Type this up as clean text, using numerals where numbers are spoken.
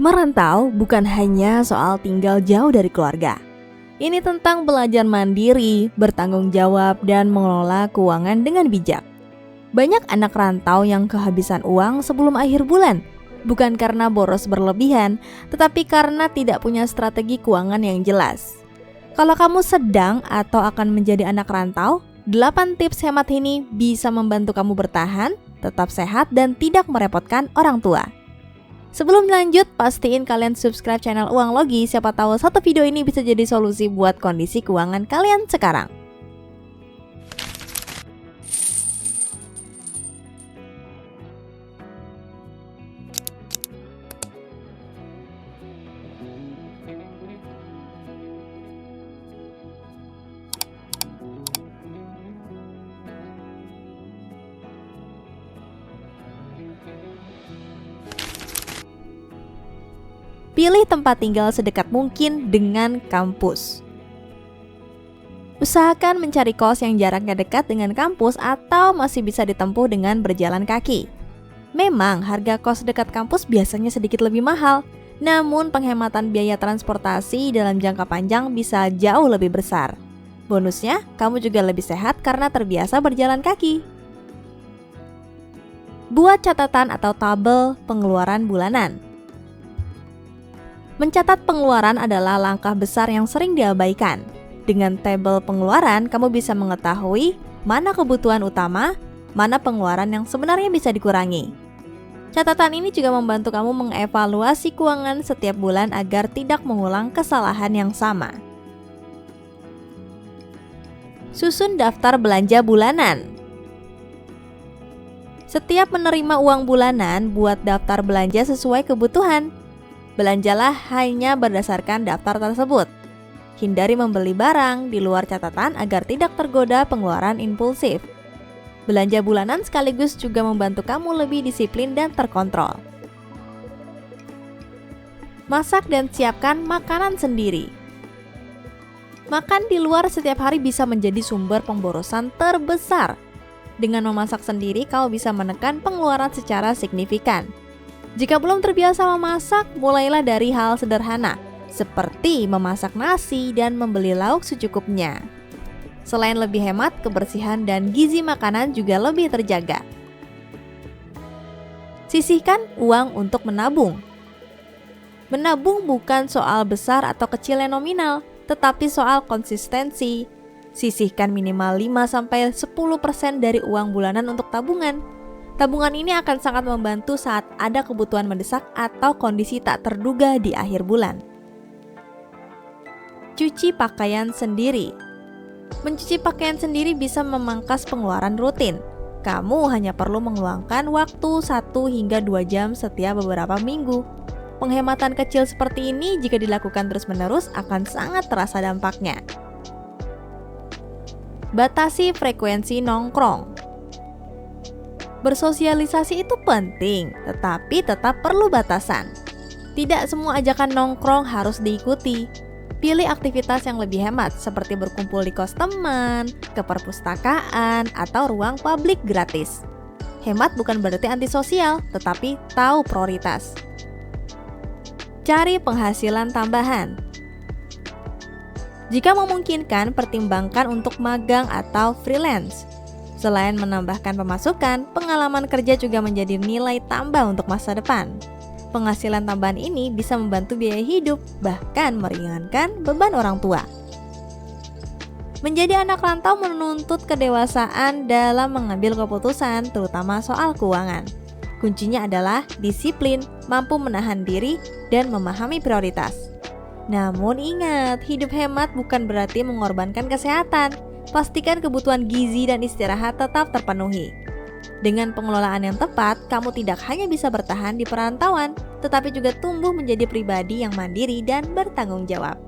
Merantau bukan hanya soal tinggal jauh dari keluarga. Ini tentang belajar mandiri, bertanggung jawab, dan mengelola keuangan dengan bijak. Banyak anak rantau yang kehabisan uang sebelum akhir bulan, bukan karena boros berlebihan, tetapi karena tidak punya strategi keuangan yang jelas. Kalau kamu sedang atau akan menjadi anak rantau, 8 tips hemat ini bisa membantu kamu bertahan, tetap sehat, dan tidak merepotkan orang tua. Sebelum lanjut, pastiin kalian subscribe channel Uang Logi, siapa tahu satu video ini bisa jadi solusi buat kondisi keuangan kalian sekarang. Pilih tempat tinggal sedekat mungkin dengan kampus. Usahakan mencari kos yang jaraknya dekat dengan kampus atau masih bisa ditempuh dengan berjalan kaki. Memang harga kos dekat kampus biasanya sedikit lebih mahal, namun penghematan biaya transportasi dalam jangka panjang bisa jauh lebih besar. Bonusnya, kamu juga lebih sehat karena terbiasa berjalan kaki. Buat catatan atau tabel pengeluaran bulanan. Mencatat pengeluaran adalah langkah besar yang sering diabaikan. Dengan tabel pengeluaran, kamu bisa mengetahui mana kebutuhan utama, mana pengeluaran yang sebenarnya bisa dikurangi. Catatan ini juga membantu kamu mengevaluasi keuangan setiap bulan agar tidak mengulang kesalahan yang sama. Susun daftar belanja bulanan. Setiap menerima uang bulanan, buat daftar belanja sesuai kebutuhan. Belanjalah hanya berdasarkan daftar tersebut. Hindari membeli barang di luar catatan agar tidak tergoda pengeluaran impulsif. Belanja bulanan sekaligus juga membantu kamu lebih disiplin dan terkontrol. Masak dan siapkan makanan sendiri. Makan di luar setiap hari bisa menjadi sumber pemborosan terbesar. Dengan memasak sendiri, kamu bisa menekan pengeluaran secara signifikan. Jika belum terbiasa memasak, mulailah dari hal sederhana, seperti memasak nasi dan membeli lauk secukupnya. Selain lebih hemat, kebersihan dan gizi makanan juga lebih terjaga. Sisihkan uang untuk menabung. Menabung bukan soal besar atau kecil yang nominal, tetapi soal konsistensi. Sisihkan minimal 5-10% dari uang bulanan untuk tabungan. Tabungan ini akan sangat membantu saat ada kebutuhan mendesak atau kondisi tak terduga di akhir bulan. Cuci pakaian sendiri. Mencuci pakaian sendiri bisa memangkas pengeluaran rutin. Kamu hanya perlu meluangkan waktu 1 hingga 2 jam setiap beberapa minggu. Penghematan kecil seperti ini jika dilakukan terus-menerus akan sangat terasa dampaknya. Batasi frekuensi nongkrong. Bersosialisasi itu penting, tetapi tetap perlu batasan. Tidak semua ajakan nongkrong harus diikuti. Pilih aktivitas yang lebih hemat, seperti berkumpul di kos teman, ke perpustakaan, atau ruang publik gratis. Hemat bukan berarti antisosial, tetapi tahu prioritas. Cari penghasilan tambahan. Jika memungkinkan, pertimbangkan untuk magang atau freelance. Selain menambahkan pemasukan, pengalaman kerja juga menjadi nilai tambah untuk masa depan. Penghasilan tambahan ini bisa membantu biaya hidup, bahkan meringankan beban orang tua. Menjadi anak rantau menuntut kedewasaan dalam mengambil keputusan, terutama soal keuangan. Kuncinya adalah disiplin, mampu menahan diri, dan memahami prioritas. Namun ingat, hidup hemat bukan berarti mengorbankan kesehatan. Pastikan kebutuhan gizi dan istirahat tetap terpenuhi. Dengan pengelolaan yang tepat, kamu tidak hanya bisa bertahan di perantauan, tetapi juga tumbuh menjadi pribadi yang mandiri dan bertanggung jawab.